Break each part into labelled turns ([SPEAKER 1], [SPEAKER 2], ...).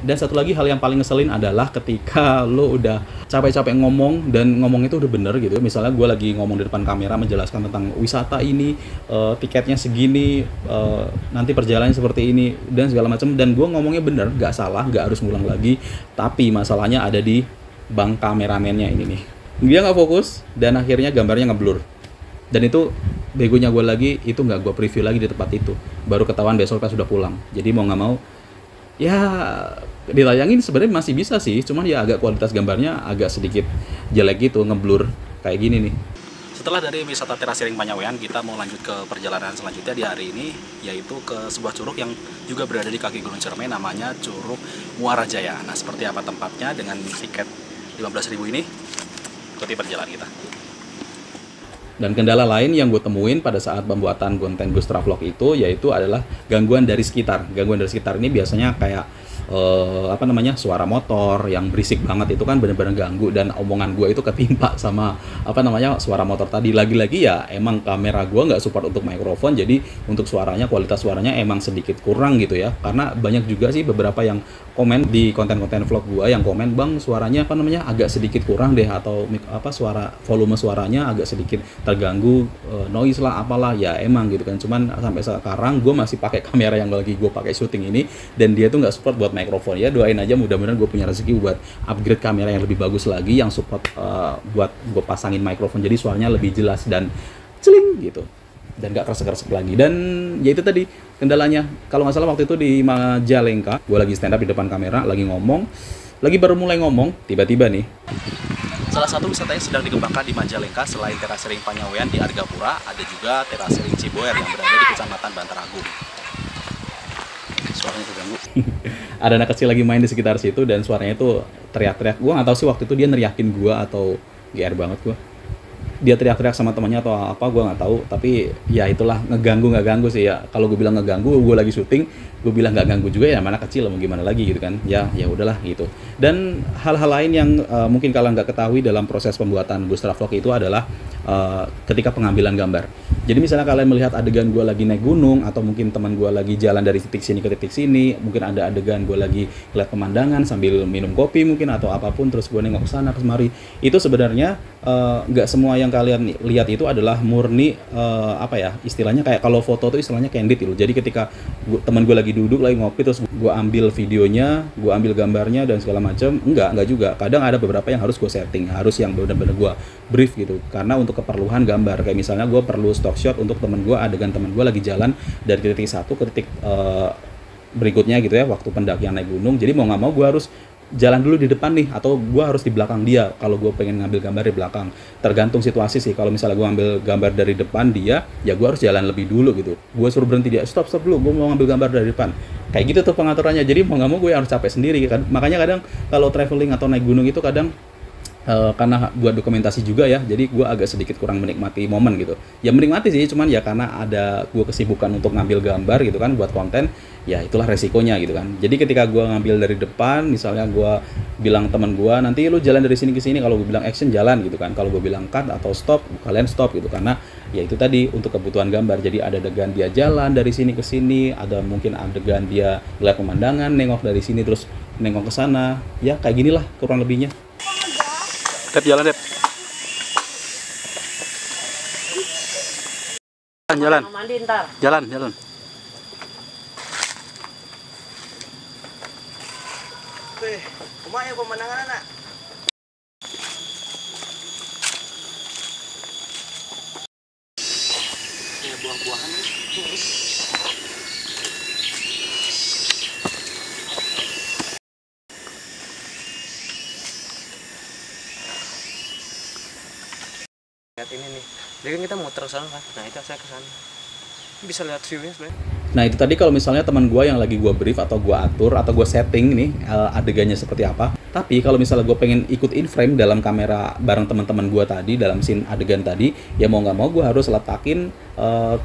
[SPEAKER 1] Dan satu lagi hal yang paling ngeselin adalah ketika lo udah capek-capek ngomong dan ngomong itu udah bener gitu. Misalnya gue lagi ngomong di depan kamera menjelaskan tentang wisata ini, tiketnya segini, nanti perjalanannya seperti ini dan segala macam. Dan gue ngomongnya bener, nggak salah, nggak harus ngulang lagi. Tapi masalahnya ada di bang kameramennya ini nih. Dia nggak fokus dan akhirnya gambarnya ngeblur. Dan itu begonya gue lagi, itu nggak gue preview lagi di tempat itu. Baru ketahuan besok pas sudah pulang. Jadi mau nggak mau, ya ditayangin sebenarnya masih bisa sih, cuman ya agak kualitas gambarnya agak sedikit jelek gitu, ngeblur kayak gini nih. Setelah dari wisata teras Siring Panyawean, kita mau lanjut ke perjalanan selanjutnya di hari ini, yaitu ke sebuah curug yang juga berada di kaki Gunung Ciremai, namanya Curug Muara Jaya. Nah, seperti apa tempatnya dengan tiket 15.000 ini? Ikuti perjalanan kita. Dan kendala lain yang gue temuin pada saat pembuatan konten Gus Travelog itu yaitu adalah gangguan dari sekitar. Gangguan dari sekitar ini biasanya kayak suara motor yang berisik banget, itu kan bener-bener ganggu, dan omongan gue itu ketimpa sama suara motor tadi. Lagi-lagi ya emang kamera gue nggak support untuk mikrofon, jadi untuk suaranya, kualitas suaranya emang sedikit kurang gitu ya. Karena banyak juga sih beberapa yang komen di konten-konten vlog gue yang komen, bang suaranya agak sedikit kurang deh, atau suara volume suaranya agak sedikit terganggu, noise lah apalah, ya emang gitu kan. Cuman sampai sekarang gue masih pakai kamera yang lagi gue pakai syuting ini, dan dia tuh nggak support buat mikrofon. Ya doain aja mudah-mudahan gue punya rezeki buat upgrade kamera yang lebih bagus lagi, yang support buat gue pasangin mikrofon jadi suaranya lebih jelas dan celing gitu, dan gak keresek-keresek lagi. Dan ya itu tadi kendalanya, kalau nggak salah waktu itu di Majalengka, gue lagi stand up di depan kamera, lagi baru mulai ngomong, tiba-tiba nih, salah satu wisata yang sedang dikembangkan di Majalengka selain teras Siring Panyawean di Argapura, ada juga teras Siring Ciboer yang berada di Kecamatan Bantar Agung. Suaranya terganggu. Ada anak kecil lagi main di sekitar situ dan suaranya itu teriak-teriak. Gue nggak tahu sih waktu itu dia neriakin gue atau GR banget gue. Dia teriak-teriak sama temannya atau apa, gue nggak tahu. Tapi ya itulah, ngeganggu sih ya. Kalau gue bilang ngeganggu, gue lagi syuting. Gue bilang nggak ganggu juga, ya mana kecil mau gimana lagi gitu kan. Ya udahlah gitu. Dan hal-hal lain yang mungkin kalian nggak ketahui dalam proses pembuatan Gus Travelog itu adalah ketika pengambilan gambar. Jadi misalnya kalian melihat adegan gue lagi naik gunung, atau mungkin teman gue lagi jalan dari titik sini ke titik sini, mungkin ada adegan gue lagi lihat pemandangan sambil minum kopi mungkin atau apapun, terus gue nengok ke sana kemari, itu sebenarnya nggak semua yang kalian lihat itu adalah murni istilahnya kayak kalau foto itu istilahnya candid gitu. Jadi ketika teman gue lagi duduk lagi ngopi terus gue ambil videonya, gue ambil gambarnya dan segala macam, enggak juga. Kadang ada beberapa yang harus gue setting, harus yang benar-benar gue brief gitu, karena untuk keperluan gambar. Kayak misalnya gue perlu stock shot untuk temen gue, adegan temen gue lagi jalan dari titik satu ke titik berikutnya gitu ya, waktu pendakian naik gunung. Jadi mau nggak mau gue harus jalan dulu di depan nih, atau gue harus di belakang dia kalau gue pengen ngambil gambar di belakang. Tergantung situasi sih. Kalau misalnya gue ambil gambar dari depan dia, ya gue harus jalan lebih dulu gitu. Gue suruh berhenti dia, stop dulu, gue mau ngambil gambar dari depan. Kayak gitu tuh pengaturannya. Jadi mau nggak mau gue harus capek sendiri kan. Makanya kadang kalau traveling atau naik gunung itu kadang karena buat dokumentasi juga ya, jadi gue agak sedikit kurang menikmati momen gitu. Ya menikmati sih, cuman ya karena ada gue kesibukan untuk ngambil gambar gitu kan buat konten, ya itulah resikonya gitu kan. Jadi ketika gue ngambil dari depan, misalnya gue bilang teman gue, nanti lu jalan dari sini ke sini, kalau gue bilang action jalan gitu kan, kalau gue bilang cut atau stop, kalian stop gitu, karena ya itu tadi untuk kebutuhan gambar. Jadi ada adegan dia jalan dari sini ke sini, ada mungkin adegan dia lihat pemandangan, nengok dari sini terus nengok ke sana, ya kayak ginilah kurang lebihnya. Dep, jalan Dep. Jalan.
[SPEAKER 2] Mandi ntar.
[SPEAKER 1] Jalan.
[SPEAKER 3] Wih, lumayan pemandangan anak.
[SPEAKER 1] Ya buah-buahan nih.
[SPEAKER 3] Lihat ini nih, jadi kan kita muter sana kan, nah itu saya ke sana, bisa lihat view-nya sebenarnya.
[SPEAKER 1] Nah itu tadi kalau misalnya teman gue yang lagi gue brief atau gue atur atau gue setting nih adegannya seperti apa. Tapi kalau misalnya gue pengen ikut in frame dalam kamera bareng teman-teman gue tadi dalam scene adegan tadi, ya mau nggak mau gue harus letakin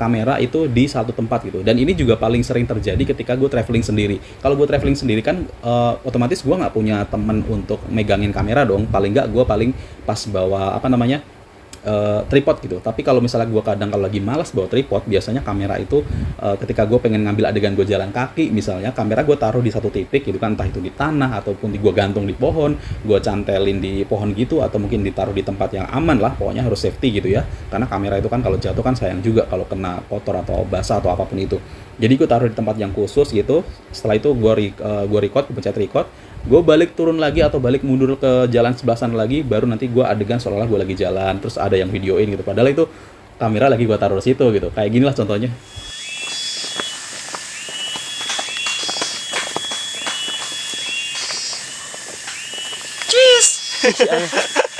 [SPEAKER 1] kamera itu di satu tempat gitu. Dan ini juga paling sering terjadi ketika gue traveling sendiri. Kalau gue traveling sendiri kan otomatis gue nggak punya teman untuk megangin kamera dong. Paling nggak gue paling pas bawa tripod gitu. Tapi kalau misalnya gue kadang kalau lagi malas bawa tripod, biasanya kamera itu ketika gue pengen ngambil adegan gue jalan kaki misalnya, kamera gue taruh di satu titik gitu kan, entah itu di tanah ataupun gue gantung di pohon, gue cantelin di pohon gitu, atau mungkin ditaruh di tempat yang aman lah, pokoknya harus safety gitu ya, karena kamera itu kan kalau jatuh kan sayang juga kalau kena kotor atau basah atau apapun itu. Jadi gue taruh di tempat yang khusus gitu. Setelah itu gue record, gue pencet record, gue balik turun lagi atau balik mundur ke jalan sebelah sana lagi, baru nanti gue adegan seolah-olah gue lagi jalan, terus ada yang videoin gitu, padahal itu kamera lagi gue taruh di situ gitu. Kayak gini lah contohnya.
[SPEAKER 3] Cheese.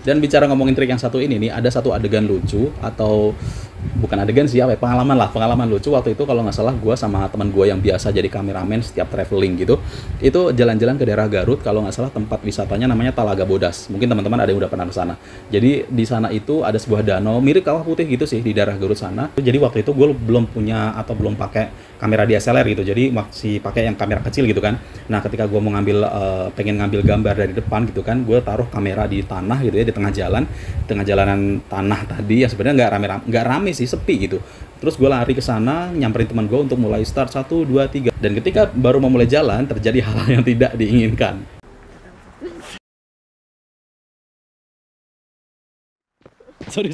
[SPEAKER 1] Dan bicara ngomongin trik yang satu ini nih, ada satu adegan lucu, atau bukan adegan sih, apa ya, pengalaman lucu. Waktu itu kalau nggak salah gue sama teman gue yang biasa jadi kameramen setiap traveling gitu, itu jalan-jalan ke daerah Garut, kalau nggak salah tempat wisatanya namanya Talaga Bodas. Mungkin teman-teman ada yang udah pernah ke sana. Jadi di sana itu ada sebuah danau mirip Kawah Putih gitu sih di daerah Garut sana. Jadi waktu itu gue belum punya atau belum pakai kamera DSLR gitu, jadi masih pakai yang kamera kecil gitu kan. Nah ketika gue mau pengen ngambil gambar dari depan gitu kan, gue taruh kamera di tanah gitu ya, di tengah jalanan tanah tadi ya, sebenarnya nggak rame sih, sepi gitu. Terus gue lari ke sana, nyamperin teman gue untuk mulai start 1, 2, 3. Dan ketika baru mau mulai jalan, terjadi hal yang tidak diinginkan. Sorry.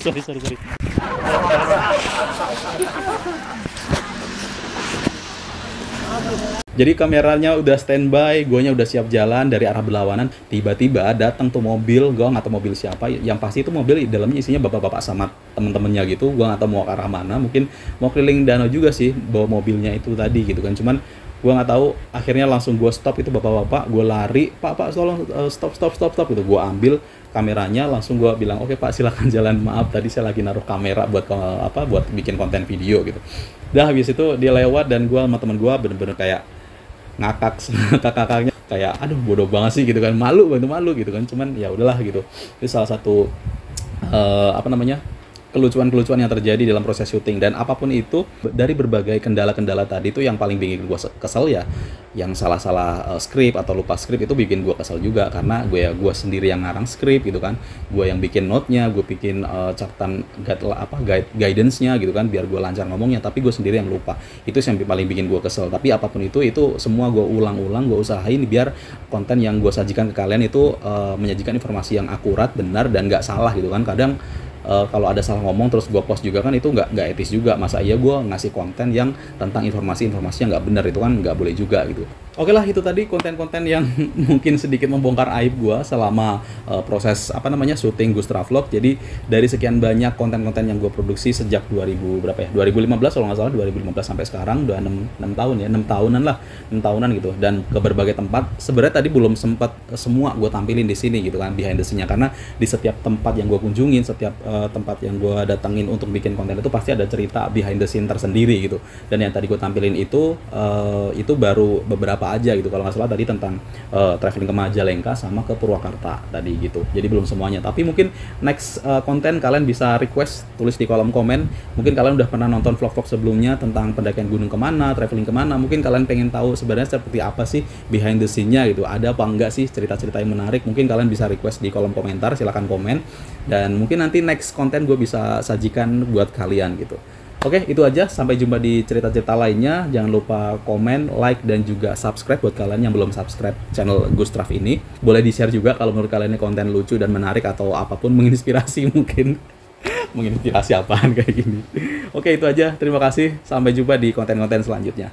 [SPEAKER 1] Jadi kameranya udah standby, guanya udah siap jalan dari arah berlawanan. Tiba-tiba datang tuh mobil, gua nggak tahu mobil siapa. Yang pasti itu mobil dalamnya isinya bapak-bapak sama temen-temennya gitu. Gua nggak tahu mau ke arah mana, mungkin mau keliling danau juga sih bawa mobilnya itu tadi gitu kan. Cuman gua nggak tahu, akhirnya langsung gua stop itu bapak-bapak, gua lari, pak tolong stop gitu. Gua ambil kameranya, langsung gua bilang oke pak silakan jalan, maaf tadi saya lagi naruh kamera buat buat bikin konten video gitu. Dah habis itu dia lewat dan gua sama temen gua bener-bener kayak ngakak kakak-kakaknya, kayak aduh bodoh banget sih gitu kan, malu gitu kan. Cuman ya udahlah gitu. Itu salah satu kelucuan-kelucuan yang terjadi dalam proses syuting. Dan apapun itu, dari berbagai kendala-kendala tadi itu yang paling bikin gue kesel ya yang salah-salah skrip atau lupa skrip, itu bikin gue kesel juga, karena gue sendiri yang ngarang skrip gitu kan, gue yang bikin note-nya, gue bikin catatan guidance-nya gitu kan biar gue lancar ngomongnya, tapi gue sendiri yang lupa. Itu yang paling bikin gue kesel. Tapi apapun itu semua gue ulang-ulang, gue usahain biar konten yang gue sajikan ke kalian itu menyajikan informasi yang akurat, benar, dan nggak salah gitu kan. Kadang kalau ada salah ngomong terus gue post juga kan, itu nggak etis juga. Masa iya gue ngasih konten yang tentang informasi-informasi yang nggak benar, itu kan nggak boleh juga gitu. Oke lah, itu tadi konten-konten yang mungkin sedikit membongkar aib gue selama proses syuting Gustra Vlog. Jadi dari sekian banyak konten-konten yang gue produksi sejak 2015 kalau nggak salah, 2015 sampai sekarang udah 6 tahun ya, 6 tahunan gitu. Dan ke berbagai tempat, sebenarnya tadi belum sempat semua gue tampilin di sini gitu kan, behind the scene-nya, karena di setiap tempat yang gue kunjungin, setiap tempat yang gue datengin untuk bikin konten itu pasti ada cerita behind the scene tersendiri gitu. Dan yang tadi gue tampilin itu baru beberapa aja gitu. Kalau nggak salah tadi tentang traveling ke Majalengka sama ke Purwakarta tadi gitu. Jadi belum semuanya. Tapi mungkin next konten kalian bisa request, tulis di kolom komen. Mungkin kalian udah pernah nonton vlog-vlog sebelumnya tentang pendakian gunung kemana, traveling kemana. Mungkin kalian pengen tahu sebenarnya seperti apa sih behind the scene-nya gitu. Ada apa enggak sih cerita-cerita yang menarik? Mungkin kalian bisa request di kolom komentar. Silahkan komen. Dan mungkin nanti next konten gue bisa sajikan buat kalian gitu. Oke, itu aja. Sampai jumpa di cerita-cerita lainnya. Jangan lupa komen, like, dan juga subscribe buat kalian yang belum subscribe channel Gustraf ini. Boleh di-share juga kalau menurut kalian ini konten lucu dan menarik atau apapun, menginspirasi mungkin. Menginspirasi apaan kayak gini. Oke, itu aja. Terima kasih. Sampai jumpa di konten-konten selanjutnya.